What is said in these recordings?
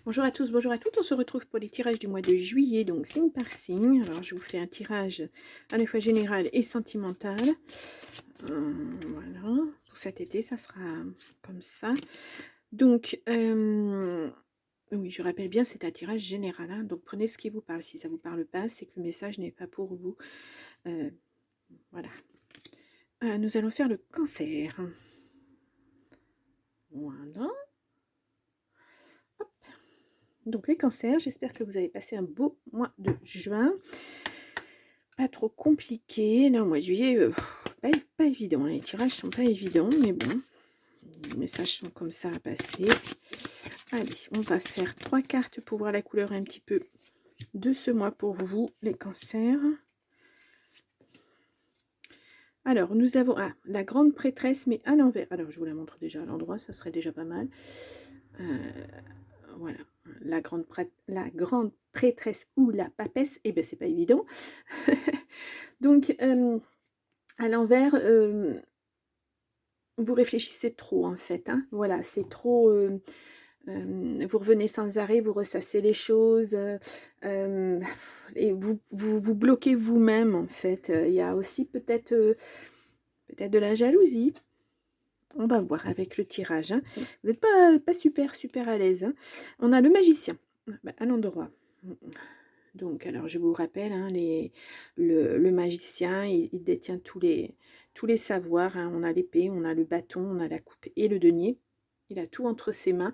Bonjour à tous, bonjour à toutes. On se retrouve pour les tirages du mois de juillet, donc signe par signe. Alors, je vous fais un tirage à la fois général et sentimental. Voilà, pour cet été, ça sera comme ça. Donc, oui, je rappelle bien, c'est un tirage général, hein, donc prenez ce qui vous parle. Si ça ne vous parle pas, c'est que le message n'est pas pour vous. Euh, voilà. Nous allons faire le cancer. Voilà. Hop. Donc, les cancers, j'espère que vous avez passé un beau mois de juin. Pas trop compliqué. Là, au mois de juillet, pas évident. Les tirages sont pas évidents, mais bon. Les messages sont comme ça à passer. Allez, on va faire 3 cartes pour voir la couleur un petit peu de ce mois pour vous, les cancers. Alors, nous avons la grande prêtresse, mais à l'envers. Alors, je vous la montre déjà à l'endroit, ça serait déjà pas mal. Voilà, la grande prêtresse ou la papesse, eh bien, c'est pas évident. Donc, à l'envers, vous réfléchissez trop, en fait. Hein. Voilà, c'est trop... vous revenez sans arrêt, vous ressassez les choses, et vous bloquez vous-même, en fait. Il y a aussi peut-être de la jalousie. On va voir avec le tirage. Hein. Vous n'êtes pas super à l'aise. Hein. On a le magicien à l'endroit. Donc, alors, je vous rappelle, hein, le magicien, il détient tous les savoirs. Hein. On a l'épée, on a le bâton, on a la coupe et le denier. Il a tout entre ses mains.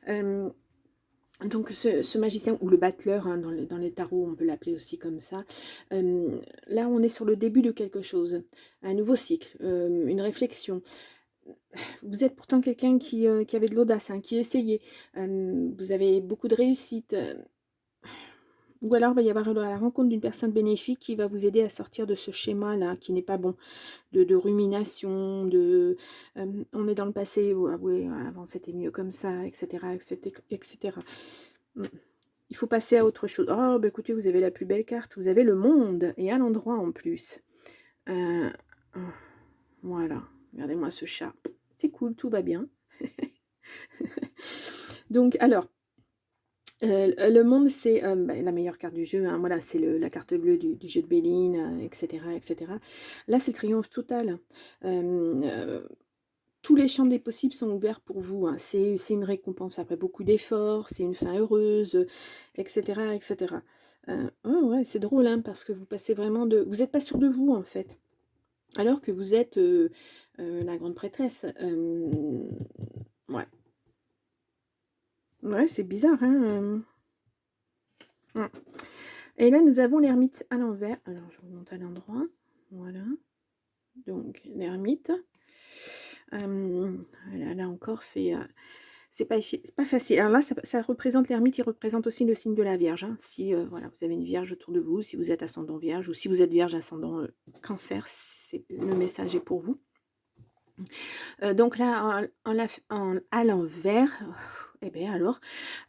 Donc, ce magicien, ou le battleur, hein, dans les tarots, on peut l'appeler aussi comme ça. Là, on est sur le début de quelque chose. Un nouveau cycle, une réflexion. Vous êtes pourtant quelqu'un qui avait de l'audace, hein, qui essayait. Vous avez beaucoup de réussite. Ou alors, il va y avoir la rencontre d'une personne bénéfique qui va vous aider à sortir de ce schéma-là, qui n'est pas bon, de rumination, on est dans le passé, ah oui, avant c'était mieux comme ça, etc., etc., etc. Il faut passer à autre chose. Oh, bah écoutez, vous avez la plus belle carte, vous avez le monde, et à l'endroit en plus. Oh, voilà, regardez-moi ce chat. C'est cool, tout va bien. Donc, alors, le monde, c'est la meilleure carte du jeu. Hein, voilà, c'est la carte bleue du jeu de Béline, etc., etc. Là, c'est le triomphe total. Tous les champs des possibles sont ouverts pour vous. Hein. C'est une récompense après beaucoup d'efforts, c'est une fin heureuse, etc., etc. Oh, ouais, c'est drôle, hein, parce que vous passez vraiment de... Vous n'êtes pas sûr de vous, en fait. Alors que vous êtes la grande prêtresse. Ouais. Ouais, c'est bizarre, hein. Et là, nous avons l'ermite à l'envers. Alors, je remonte à l'endroit. Voilà. Donc, l'ermite. Là encore, c'est pas facile. Alors là, ça représente l'ermite, il représente aussi le signe de la Vierge. Hein. Si voilà, vous avez une Vierge autour de vous, si vous êtes ascendant Vierge, ou si vous êtes Vierge ascendant Cancer, le message est pour vous. Donc là, à l'envers, eh bien alors,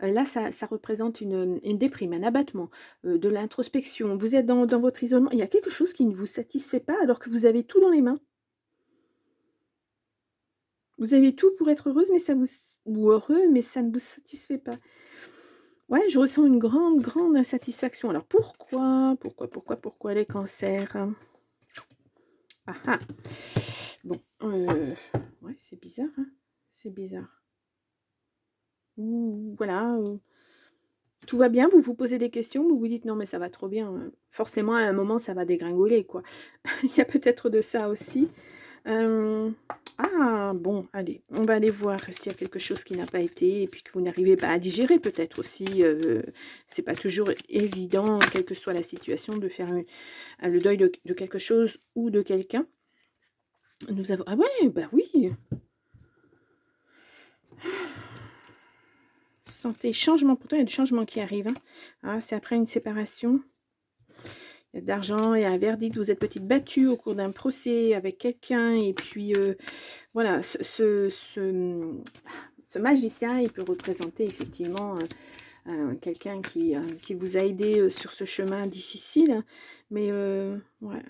là, ça représente une déprime, un abattement, de l'introspection. Vous êtes dans votre isolement. Il y a quelque chose qui ne vous satisfait pas alors que vous avez tout dans les mains. Vous avez tout pour être heureuse, mais ou heureux, mais ça ne vous satisfait pas. Ouais, je ressens une grande insatisfaction. Alors pourquoi les cancers? Ah ah! Bon, ouais, c'est bizarre, hein? C'est bizarre. Voilà, tout va bien, vous vous posez des questions, vous vous dites: «Non mais ça va trop bien», forcément à un moment ça va dégringoler quoi. Il y a peut-être de ça aussi. Ah bon, allez, on va aller voir s'il y a quelque chose qui n'a pas été et puis que vous n'arrivez pas à digérer peut-être aussi. C'est pas toujours évident, quelle que soit la situation, de faire le deuil de quelque chose ou de quelqu'un. Nous avons... Ah ouais, bah oui. Santé, changement, pourtant il y a du changement qui arrive. Hein. Ah, c'est après une séparation. Il y a de l'argent, il y a un verdict, vous êtes peut-être battu au cours d'un procès avec quelqu'un et puis voilà, ce magicien, il peut représenter effectivement quelqu'un qui vous a aidé sur ce chemin difficile, mais ouais,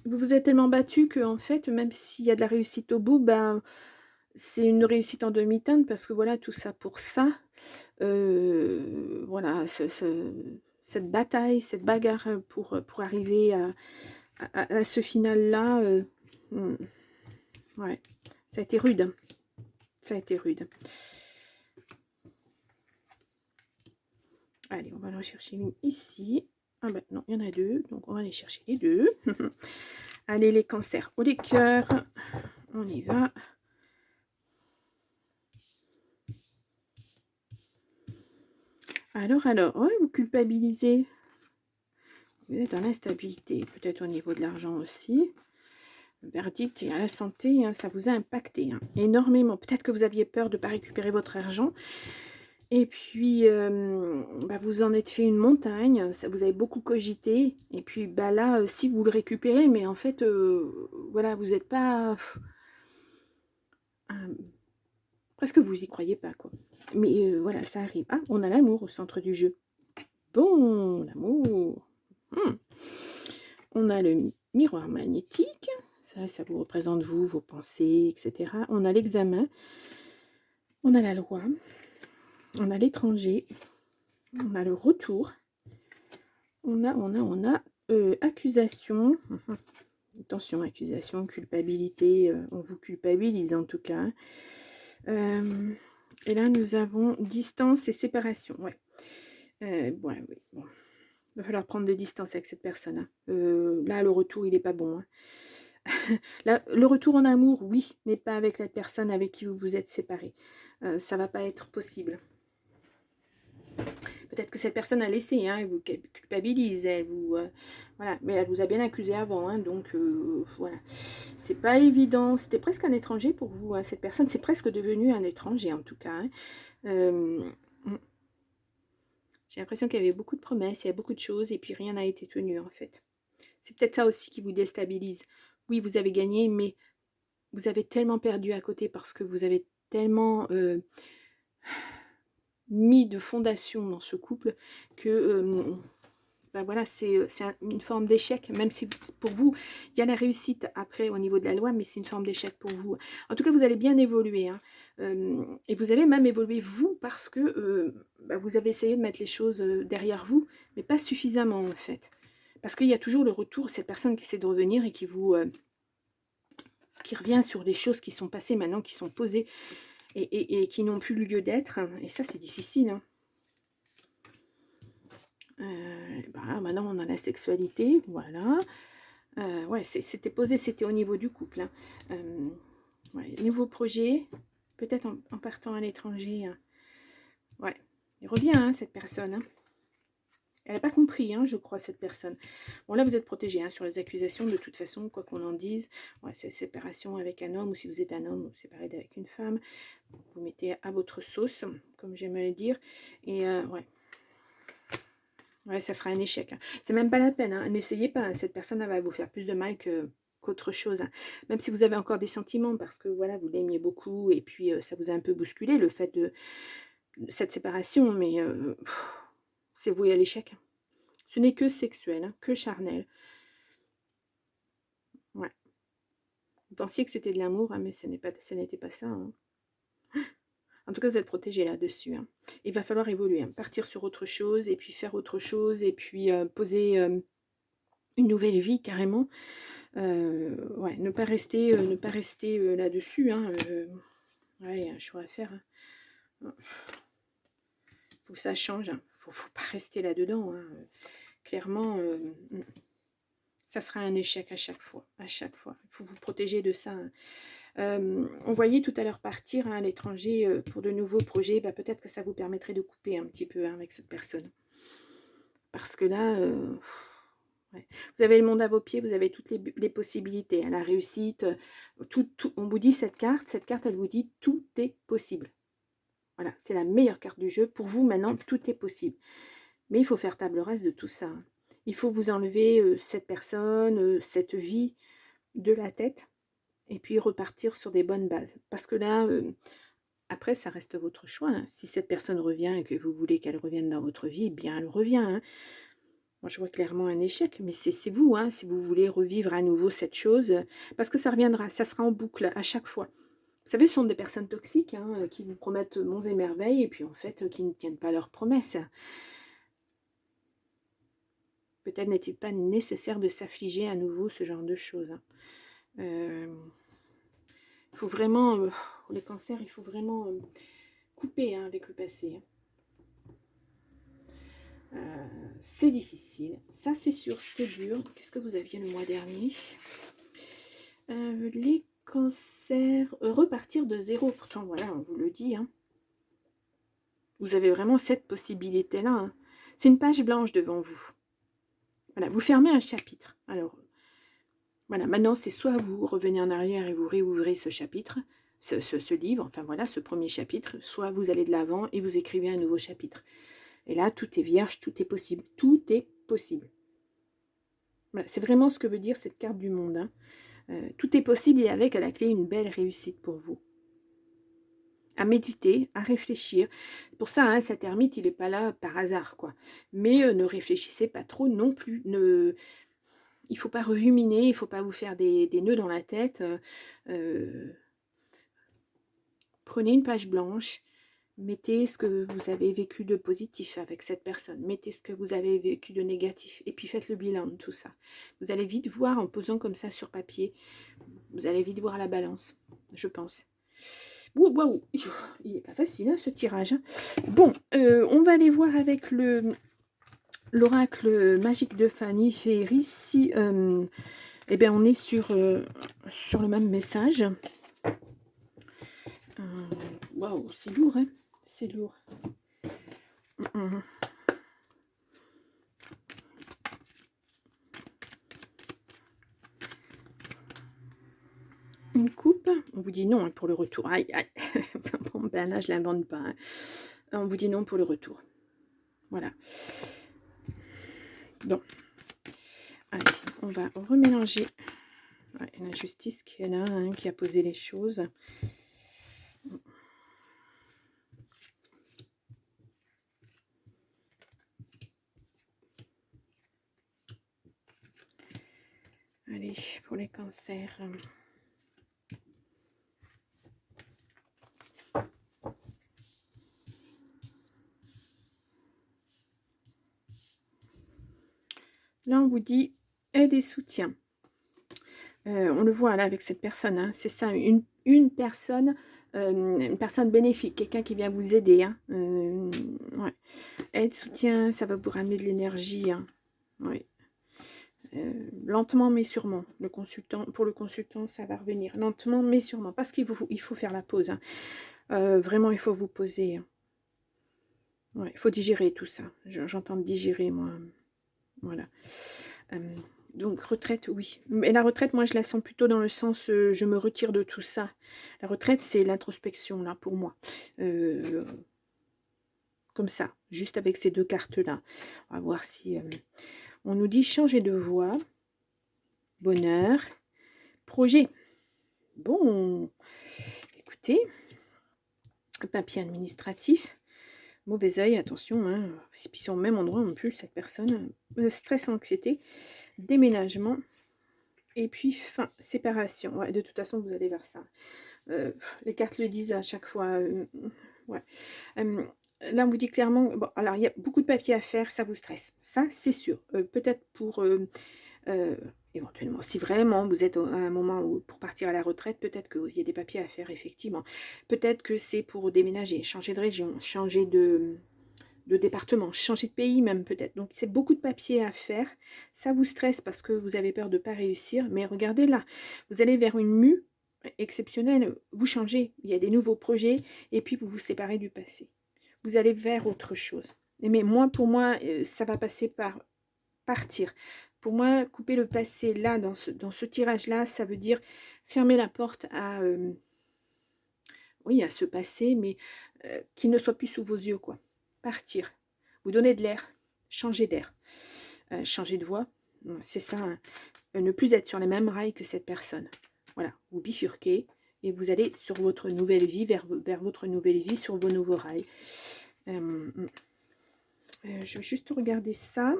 vous vous êtes tellement battu que en fait, même s'il y a de la réussite au bout, ben c'est une réussite en demi-teinte parce que voilà, tout ça pour ça. Voilà, cette bataille, cette bagarre pour arriver à ce final-là, mmh, ouais, ça a été rude, hein. Ça a été rude. Allez, on va en chercher une ici. Ah ben non, il y en a deux, donc on va aller chercher les deux. Allez, les cancers ou les cœurs, on y va. Alors, ouais, vous culpabilisez. Vous êtes dans l'instabilité, peut-être au niveau de l'argent aussi. Verdict, et à la santé, hein, ça vous a impacté, hein, énormément. Peut-être que vous aviez peur de ne pas récupérer votre argent. Et puis, bah, vous en êtes fait une montagne, ça vous avez beaucoup cogité. Et puis bah, là, si vous le récupérez, mais en fait, voilà, vous n'êtes pas... presque vous y croyez pas, quoi. Mais voilà, ça arrive. Ah, on a l'amour au centre du jeu. Bon, l'amour. On a le miroir magnétique. Ça vous représente vous, vos pensées, etc. On a l'examen. On a la loi. On a l'étranger. On a le retour. On a accusation. Attention, accusation, culpabilité. On vous culpabilise en tout cas. Et là, nous avons distance et séparation. Ouais. Ouais, oui, bon. Il va falloir prendre des distances avec cette personne. Hein. Là, le retour, il n'est pas bon. Hein. Là, le retour en amour, oui, mais pas avec la personne avec qui vous vous êtes séparés. Ça va pas être possible. Peut-être que cette personne a laissé, hein, elle vous culpabilise, elle vous, voilà, mais elle vous a bien accusé avant, hein, donc voilà. C'est pas évident, c'était presque un étranger pour vous, hein, cette personne, c'est presque devenu un étranger en tout cas. Hein. J'ai l'impression qu'il y avait beaucoup de promesses, il y a beaucoup de choses, et puis rien n'a été tenu en fait. C'est peut-être ça aussi qui vous déstabilise. Oui, vous avez gagné, mais vous avez tellement perdu à côté parce que vous avez tellement mis de fondation dans ce couple que ben voilà, c'est une forme d'échec, même si pour vous, il y a la réussite après au niveau de la loi, mais c'est une forme d'échec pour vous. En tout cas, vous allez bien évoluer. Hein, et vous avez même évolué vous parce que ben vous avez essayé de mettre les choses derrière vous, mais pas suffisamment en fait. Parce qu'il y a toujours le retour, cette personne qui essaie de revenir et qui vous... qui revient sur les choses qui sont passées maintenant, qui sont posées et qui n'ont plus lieu d'être. Et ça, c'est difficile. Hein. Bah, maintenant, on a la sexualité, voilà. Ouais, c'était posé, c'était au niveau du couple. Hein. Ouais, nouveau projet, peut-être en partant à l'étranger. Hein. Ouais, il revient, hein, cette personne. Hein. Elle n'a pas compris, hein, je crois, cette personne. Bon, là, vous êtes protégé hein, sur les accusations, de toute façon, quoi qu'on en dise. Ouais, c'est séparation avec un homme, ou si vous êtes un homme, vous séparez avec une femme. Vous mettez à votre sauce, comme j'aime le dire. Et ouais. Ouais, ça sera un échec. Hein. C'est même pas la peine. Hein. N'essayez pas. Hein. Cette personne elle va vous faire plus de mal qu'autre chose. Hein. Même si vous avez encore des sentiments, parce que voilà, vous l'aimiez beaucoup, et puis ça vous a un peu bousculé, le fait de cette séparation, mais c'est voué à l'échec. Ce n'est que sexuel, hein, que charnel. Ouais. Vous pensiez que c'était de l'amour, hein, mais ce n'était pas ça. Hein. En tout cas, vous êtes protégé là-dessus. Hein. Il va falloir évoluer, hein, partir sur autre chose, et puis faire autre chose, et puis poser une nouvelle vie carrément. Ouais, ne pas rester là-dessus. Hein, ouais, il y a un choix à faire. Hein. Faut que ça change. Hein. Faut pas rester là-dedans. Hein. Clairement, ça sera un échec à chaque fois. À chaque fois. Il faut vous protéger de ça. Hein. On voyait tout à l'heure partir hein, à l'étranger pour de nouveaux projets. Bah, peut-être que ça vous permettrait de couper un petit peu hein, avec cette personne. Parce que là... ouais. Vous avez le monde à vos pieds, vous avez toutes les possibilités, hein, la réussite, tout, on vous dit cette carte, elle vous dit tout est possible. Voilà, c'est la meilleure carte du jeu. Pour vous, maintenant, tout est possible. Mais il faut faire table rase de tout ça. Hein. Il faut vous enlever cette personne, cette vie de la tête, et puis repartir sur des bonnes bases. Parce que là, après, ça reste votre choix. Hein. Si cette personne revient et que vous voulez qu'elle revienne dans votre vie, bien, elle revient. Hein. Moi, je vois clairement un échec, mais c'est vous, hein, si vous voulez revivre à nouveau cette chose, parce que ça reviendra, ça sera en boucle à chaque fois. Vous savez, ce sont des personnes toxiques hein, qui vous promettent monts et merveilles et puis en fait qui ne tiennent pas leurs promesses. Peut-être n'est-il pas nécessaire de s'affliger à nouveau ce genre de choses. Hein. Il faut vraiment, pour les cancers, il faut vraiment couper hein, avec le passé. C'est difficile, ça c'est sûr, c'est dur. Qu'est-ce que vous aviez le mois dernier? Les cancers, repartir de zéro. Pourtant, voilà, on vous le dit. Hein. Vous avez vraiment cette possibilité-là. Hein. C'est une page blanche devant vous. Voilà, vous fermez un chapitre. Alors, voilà, maintenant, c'est soit vous revenez en arrière et vous réouvrez ce chapitre, ce livre, enfin voilà, ce premier chapitre, soit vous allez de l'avant et vous écrivez un nouveau chapitre. Et là, tout est vierge, tout est possible. Tout est possible. Voilà, c'est vraiment ce que veut dire cette carte du monde. Hein. Tout est possible et avec à la clé une belle réussite pour vous. À méditer, à réfléchir. Pour ça, hein, cet ermite, il n'est pas là par hasard, quoi. Mais ne réfléchissez pas trop non plus. Il ne faut pas ruminer, il ne faut pas vous faire des nœuds dans la tête. Prenez une page blanche, mettez ce que vous avez vécu de positif avec cette personne, mettez ce que vous avez vécu de négatif, et puis faites le bilan de tout ça. Vous allez vite voir, en posant comme ça sur papier, vous allez vite voir la balance, je pense. Waouh, il n'est pas facile hein, ce tirage. Hein. Bon, on va aller voir avec l'oracle magique de Fanny Ferry si eh bien, on est sur le même message. Waouh, c'est lourd, hein? C'est lourd. Une coupe, on vous dit non hein, pour le retour. Aïe, aïe. Bon, ben là, je ne l'invente pas. Hein. On vous dit non pour le retour. Voilà. Bon. Allez, on va remélanger. Ouais, la justice qui est là, hein, qui a posé les choses. Allez, pour les cancers. Là, on vous dit aide et soutien. On le voit là avec cette personne. Hein, c'est ça, une personne bénéfique, quelqu'un qui vient vous aider. Hein, ouais. Aide, soutien, ça va vous ramener de l'énergie. Hein, ouais. Lentement mais sûrement, pour le consultant, ça va revenir. Lentement mais sûrement, parce qu'il faut faire la pause. Hein. Vraiment, il faut vous poser. Hein. Ouais, il faut digérer tout ça. J'entends digérer, moi. Voilà. Donc, retraite, oui. Mais la retraite, moi, je la sens plutôt dans le sens, je me retire de tout ça. La retraite, c'est l'introspection, là, pour moi. Comme ça, juste avec ces deux cartes-là. On va voir si... on nous dit changer de voie. Bonheur. Projet. Bon, écoutez, papier administratif. Mauvais œil, attention, hein, puis sur le même endroit en plus, cette personne, stress, anxiété, déménagement, et puis fin, séparation. Ouais, de toute façon, vous allez vers ça. Les cartes le disent à chaque fois. Ouais. Là, on vous dit clairement, bon, alors il y a beaucoup de papiers à faire, ça vous stresse. Ça, c'est sûr. Peut-être pour... éventuellement, si vraiment vous êtes à un moment où, pour partir à la retraite, peut-être qu'il y a des papiers à faire, effectivement. Peut-être que c'est pour déménager, changer de région, changer de département, changer de pays même peut-être. Donc, c'est beaucoup de papiers à faire. Ça vous stresse parce que vous avez peur de ne pas réussir. Mais regardez là, vous allez vers une mue exceptionnelle. Vous changez, il y a des nouveaux projets et puis vous vous séparez du passé. Vous allez vers autre chose. Mais moi, pour moi, ça va passer par partir. Pour moi, couper le passé là, dans ce tirage-là, ça veut dire fermer la porte à, oui, à ce passé, mais qu'il ne soit plus sous vos yeux, quoi. Partir. Vous donner de l'air. Changer d'air. Changer de voie. C'est ça. Hein. Ne plus être sur les mêmes rails que cette personne. Voilà. Vous bifurquez et vous allez sur votre nouvelle vie, vers votre nouvelle vie, sur vos nouveaux rails. Je vais juste regarder ça.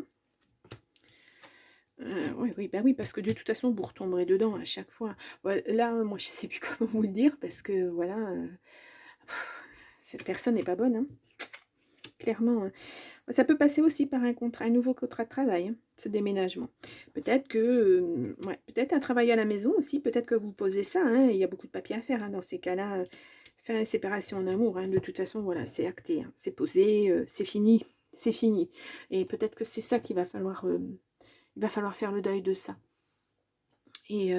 Oui, oui, bah oui, parce que de toute façon, vous retomberez dedans à chaque fois. Ouais, là, moi, je sais plus comment vous le dire, parce que voilà, cette personne n'est pas bonne, hein, clairement. Hein. Ça peut passer aussi par un nouveau contrat de travail, hein, ce déménagement. Peut-être que, ouais, peut-être un travail à la maison aussi, peut-être que vous posez ça, hein, il y a beaucoup de papiers à faire, hein, dans ces cas-là. Faire une séparation en amour, hein, de toute façon, voilà, c'est acté, hein, c'est posé, c'est fini, c'est fini. Et peut-être que c'est ça qu'il va falloir faire le deuil de ça. Et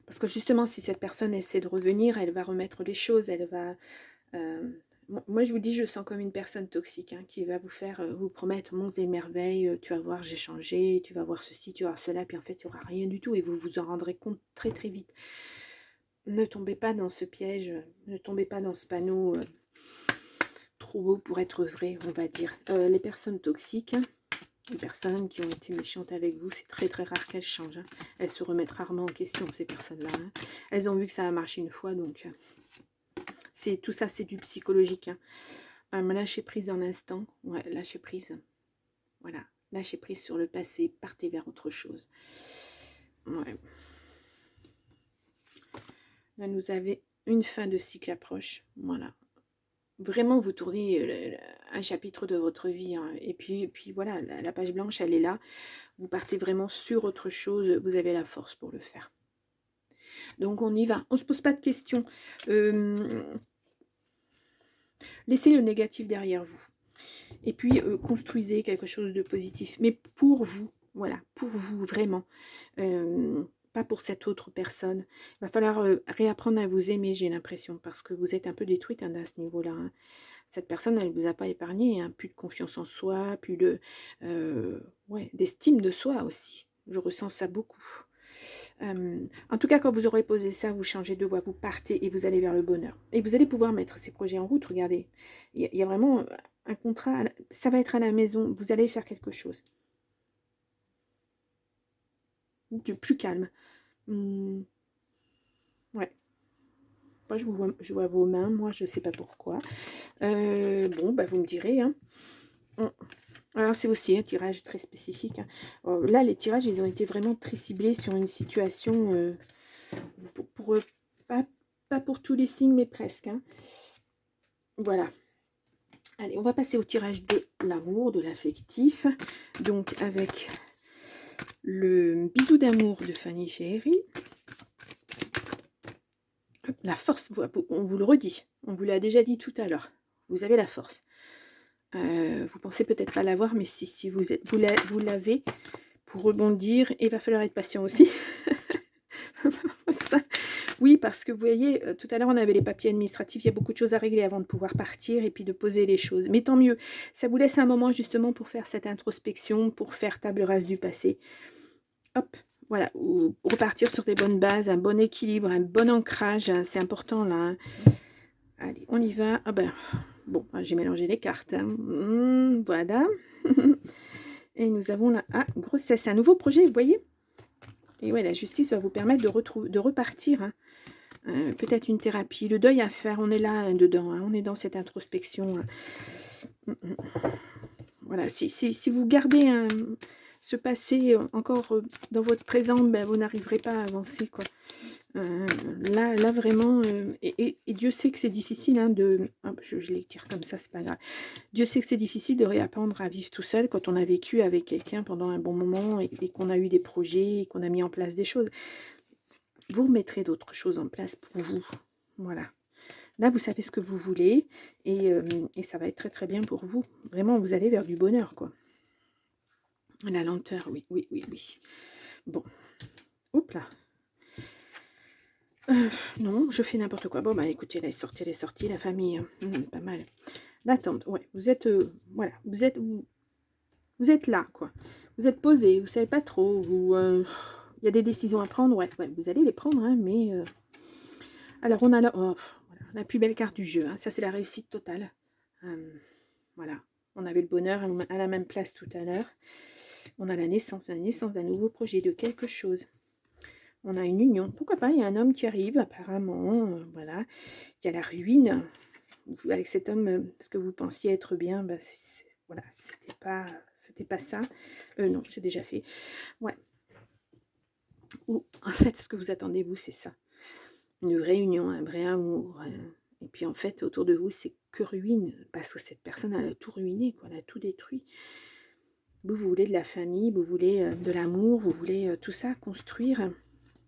parce que justement, si cette personne essaie de revenir, elle va remettre les choses, elle va... euh, moi, je vous dis, je sens comme une personne toxique, hein, qui va vous faire, vous promettre monts et merveilles, tu vas voir, j'ai changé, tu vas voir ceci, tu vas voir cela, puis en fait, il n'y aura rien du tout, et vous vous en rendrez compte très très vite. Ne tombez pas dans ce piège, ne tombez pas dans ce panneau trop beau pour être vrai, on va dire. Les personnes toxiques, hein, les personnes qui ont été méchantes avec vous, c'est très très rare qu'elles changent. Hein. Elles se remettent rarement en question, ces personnes-là. Hein. Elles ont vu que ça a marché une fois, donc tout ça, c'est du psychologique. Hein. Lâcher prise dans l'instant. Ouais, lâcher prise. Voilà. Lâcher prise sur le passé. Partez vers autre chose. Ouais. Là, nous avons une fin de cycle approche. Voilà. Vraiment, vous tournez un chapitre de votre vie. Hein. Et puis voilà, la page blanche, elle est là. Vous partez vraiment sur autre chose. Vous avez la force pour le faire. Donc, on y va. On ne se pose pas de questions. Laissez le négatif derrière vous. Et puis, construisez quelque chose de positif. Mais pour vous, voilà, pour vous, vraiment. Pas pour cette autre personne. Il va falloir réapprendre à vous aimer, j'ai l'impression, parce que vous êtes un peu détruite, hein, à ce niveau-là. Hein. Cette personne, elle ne vous a pas épargné. Hein. Plus de confiance en soi, plus de... ouais, d'estime de soi aussi. Je ressens ça beaucoup. En tout cas, quand vous aurez posé ça, vous changez de voie, vous partez et vous allez vers le bonheur. Et vous allez pouvoir mettre ces projets en route. Regardez, il y a vraiment un contrat, ça va être à la maison, vous allez faire quelque chose. Du plus calme. Ouais. Moi, je vois vos mains, moi, je ne sais pas pourquoi. Bon, bah, vous me direz. Hein. Alors, c'est aussi un tirage très spécifique. Hein. Là, les tirages, ils ont été vraiment très ciblés sur une situation... pas pour tous les signes, mais presque. Hein. Voilà. Allez, on va passer au tirage de l'amour, de l'affectif. Donc, avec le bisou d'amour de Fanny Ferry. La force, on vous le redit. On vous l'a déjà dit tout à l'heure. Vous avez la force. Vous pensez peut-être pas l'avoir, mais si vous l'avez, pour rebondir, il va falloir être patient aussi. Ça, oui, parce que vous voyez, tout à l'heure, on avait les papiers administratifs. Il y a beaucoup de choses à régler avant de pouvoir partir et puis de poser les choses. Mais tant mieux. Ça vous laisse un moment justement pour faire cette introspection, pour faire table rase du passé. Hop, voilà. Ou repartir sur des bonnes bases, un bon équilibre, un bon ancrage. Hein, c'est important là. Hein. Allez, on y va. Ah ben, bon, j'ai mélangé les cartes. Hein. Voilà. Et nous avons là, grossesse. Un nouveau projet, vous voyez. Et ouais, la justice va vous permettre de repartir. Hein. Peut-être une thérapie, le deuil à faire, on est là hein, dedans, hein, on est dans cette introspection. Hein. Voilà, si vous gardez ce passé encore dans votre présent, ben, vous n'arriverez pas à avancer. Quoi. Là vraiment, et Dieu sait que c'est difficile hein, de... je les tire comme ça, c'est pas grave. Dieu sait que c'est difficile de réapprendre à vivre tout seul quand on a vécu avec quelqu'un pendant un bon moment et qu'on a eu des projets et qu'on a mis en place des choses. Vous remettrez d'autres choses en place pour vous. Voilà. Là, vous savez ce que vous voulez et ça va être très très bien pour vous. Vraiment, vous allez vers du bonheur, quoi. La lenteur, oui, oui, oui, oui. Bon. Hop là. Non, je fais n'importe quoi. Bon, bah écoutez, elle est sortie, la famille. Pas mal. L'attente, ouais. Vous êtes, voilà, vous êtes là, quoi. Vous êtes posé, vous savez pas trop. Il y a des décisions à prendre, ouais, vous allez les prendre, hein, mais... Alors, on a la plus belle carte du jeu. Hein. Ça, c'est la réussite totale. Voilà. On avait le bonheur à la même place tout à l'heure. On a la naissance d'un nouveau projet, de quelque chose. On a une union. Pourquoi pas, il y a un homme qui arrive, apparemment. Voilà. Il y a la ruine. Avec cet homme, ce que vous pensiez être bien, bah, voilà, c'était pas ça. Non, c'est déjà fait. Ouais. Ou en fait, ce que vous attendez, vous, c'est ça. Une vraie union, un vrai amour. Et puis en fait, autour de vous, c'est que ruine. Parce que cette personne, elle a tout ruiné, quoi. Elle a tout détruit. Vous, vous voulez de la famille, vous voulez de l'amour, vous voulez tout ça, construire.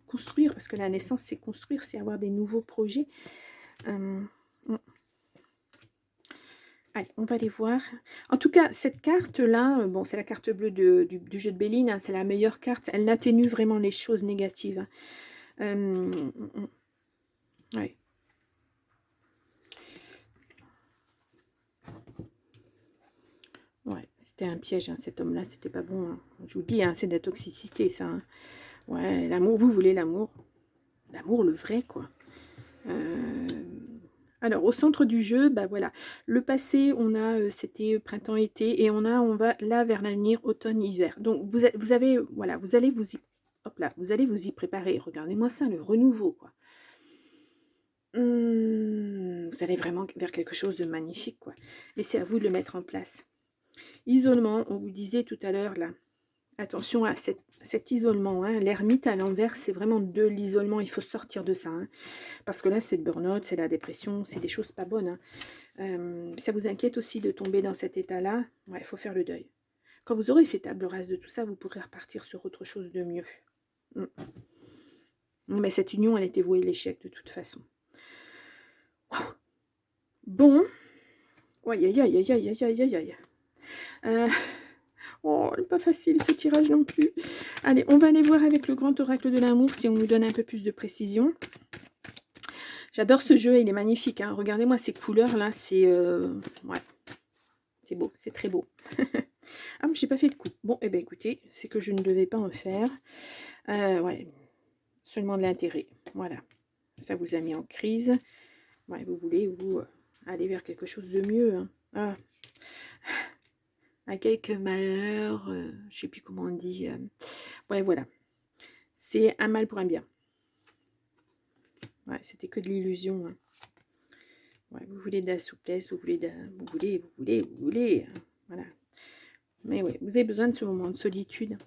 Construire, parce que la naissance, c'est construire, c'est avoir des nouveaux projets. Euh, Allez, on va aller voir. En tout cas, cette carte-là, bon, c'est la carte bleue du jeu de Béline, hein, c'est la meilleure carte. Elle atténue vraiment les choses négatives. Ouais. Ouais, c'était un piège, hein, cet homme-là, c'était pas bon. Hein. Je vous dis, hein, c'est de la toxicité, ça. Hein. Ouais, l'amour, vous voulez l'amour. L'amour, le vrai, quoi. Alors, au centre du jeu, bah voilà, le passé, on a, c'était printemps-été, et on va là vers l'avenir, automne-hiver. Donc, vous avez, voilà, vous allez vous y, hop là, vous allez vous y préparer. Regardez-moi ça, le renouveau, quoi. Vous allez vraiment vers quelque chose de magnifique, quoi. Et c'est à vous de le mettre en place. Isolement, on vous disait tout à l'heure, là, attention à cet isolement, hein. L'ermite à l'envers, c'est vraiment de l'isolement, il faut sortir de ça, hein. Parce que là, c'est le burn-out, c'est la dépression, c'est des choses pas bonnes, hein. Ça vous inquiète aussi de tomber dans cet état-là, ouais, il faut faire le deuil. Quand vous aurez fait table rase de tout ça, vous pourrez repartir sur autre chose de mieux. Mais cette union, elle était vouée à l'échec de toute façon. Bon. Aïe, aïe, aïe, aïe, aïe, aïe, aïe, aïe. Oh, pas facile ce tirage non plus. Allez, on va aller voir avec le grand oracle de l'amour si on nous donne un peu plus de précision. J'adore ce jeu, il est magnifique. Hein. Regardez-moi ces couleurs-là, c'est... ouais, c'est beau, c'est très beau. Ah, mais j'ai pas fait de coup. Bon, eh bien écoutez, c'est que je ne devais pas en faire. Ouais, seulement de l'intérêt. Voilà, ça vous a mis en crise. Ouais, vous voulez, vous, aller vers quelque chose de mieux. Hein. Ah. À quelques malheurs, je sais plus comment on dit. Ouais, voilà. C'est un mal pour un bien. Ouais, c'était que de l'illusion. Hein. Ouais, vous voulez de la souplesse, vous voulez, vous voulez. Voilà. Mais oui, vous avez besoin de ce moment de solitude.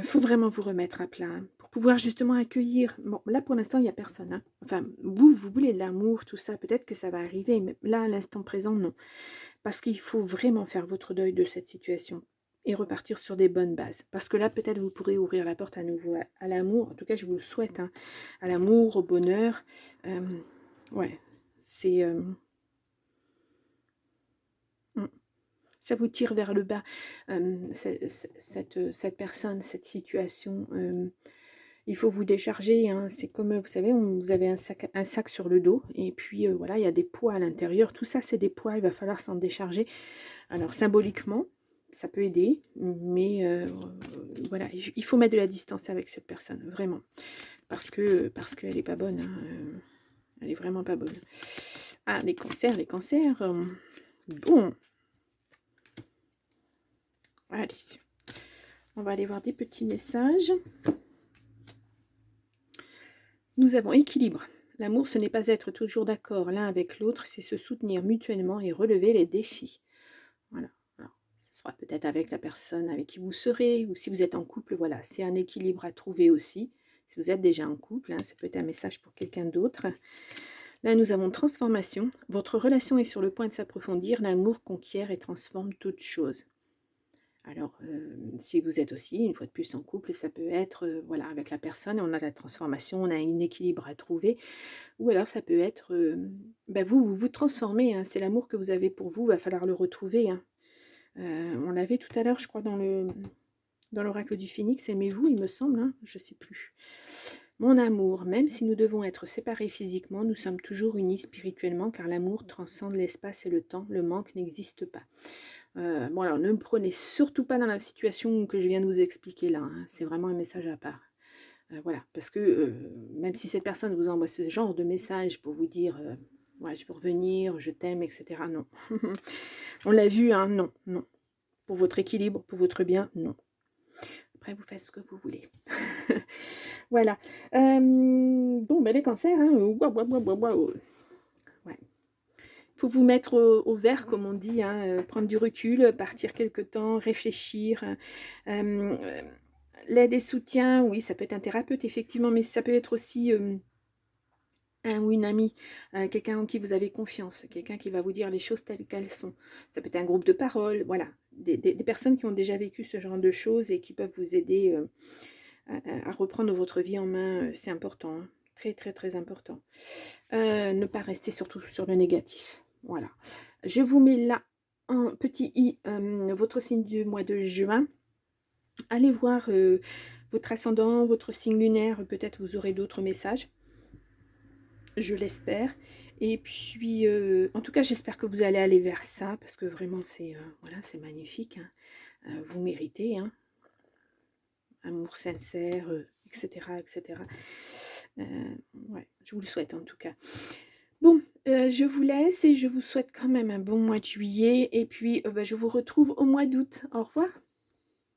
Faut vraiment vous remettre à plat. Hein, pour pouvoir justement accueillir. Bon, là pour l'instant, il n'y a personne. Hein. Enfin, vous voulez de l'amour, tout ça. Peut-être que ça va arriver. Mais là, à l'instant présent, non. Parce qu'il faut vraiment faire votre deuil de cette situation. Et repartir sur des bonnes bases. Parce que là, peut-être, vous pourrez ouvrir la porte à nouveau à l'amour. En tout cas, je vous le souhaite. Hein, à l'amour, au bonheur. Ouais, c'est... ça vous tire vers le bas. Cette personne, cette situation... il faut vous décharger. Hein. C'est comme, vous savez, vous avez un sac sur le dos. Et puis, voilà, il y a des poids à l'intérieur. Tout ça, c'est des poids. Il va falloir s'en décharger. Alors, symboliquement, ça peut aider, mais voilà, il faut mettre de la distance avec cette personne, vraiment, parce qu'elle est pas bonne, hein, elle est vraiment pas bonne. Ah, les cancers, bon, allez, on va aller voir des petits messages. Nous avons équilibre. L'amour, ce n'est pas être toujours d'accord l'un avec l'autre, c'est se soutenir mutuellement et relever les défis. Voilà. Ce sera peut-être avec la personne avec qui vous serez, ou si vous êtes en couple, voilà, c'est un équilibre à trouver aussi. Si vous êtes déjà en couple, hein, ça peut être un message pour quelqu'un d'autre. Là, nous avons transformation. Votre relation est sur le point de s'approfondir. L'amour conquiert et transforme toute chose. Alors, si vous êtes aussi, une fois de plus, en couple, ça peut être, voilà, avec la personne, on a la transformation, on a un équilibre à trouver. Ou alors, ça peut être, vous transformez, hein, c'est l'amour que vous avez pour vous, il va falloir le retrouver, hein. On l'avait tout à l'heure, je crois, dans l'oracle du phénix. Aimez-vous, il me semble, hein, je ne sais plus. Mon amour, même si nous devons être séparés physiquement, nous sommes toujours unis spirituellement, car l'amour transcende l'espace et le temps. Le manque n'existe pas. Bon, alors, ne me prenez surtout pas dans la situation que je viens de vous expliquer là. Hein, c'est vraiment un message à part. Voilà, parce que même si cette personne vous envoie ce genre de message pour vous dire... ouais, je peux revenir, je t'aime, etc. Non. On l'a vu, hein, non, non. Pour votre équilibre, pour votre bien, non. Après, vous faites ce que vous voulez. Voilà. Bon, ben les cancers, hein, ouais. Il faut vous mettre au vert, comme on dit, hein, prendre du recul, partir quelque temps, réfléchir. l'aide et soutien, oui, ça peut être un thérapeute, effectivement, mais ça peut être aussi un ou une amie, quelqu'un en qui vous avez confiance, quelqu'un qui va vous dire les choses telles qu'elles sont. Ça peut être un groupe de parole, voilà. Des personnes qui ont déjà vécu ce genre de choses et qui peuvent vous aider à reprendre votre vie en main, c'est important, hein. Très, très, très important. Ne pas rester surtout sur le négatif. Voilà. Je vous mets là en petit i votre signe du mois de juin. Allez voir votre ascendant, votre signe lunaire, peut-être vous aurez d'autres messages. Je l'espère. Et puis, en tout cas, j'espère que vous allez aller vers ça, parce que vraiment, c'est voilà, c'est magnifique, hein. Vous méritez, hein. Amour sincère, etc., etc. Ouais, je vous le souhaite en tout cas. Bon, je vous laisse et je vous souhaite quand même un bon mois de juillet. Et puis, je vous retrouve au mois d'août. Au revoir.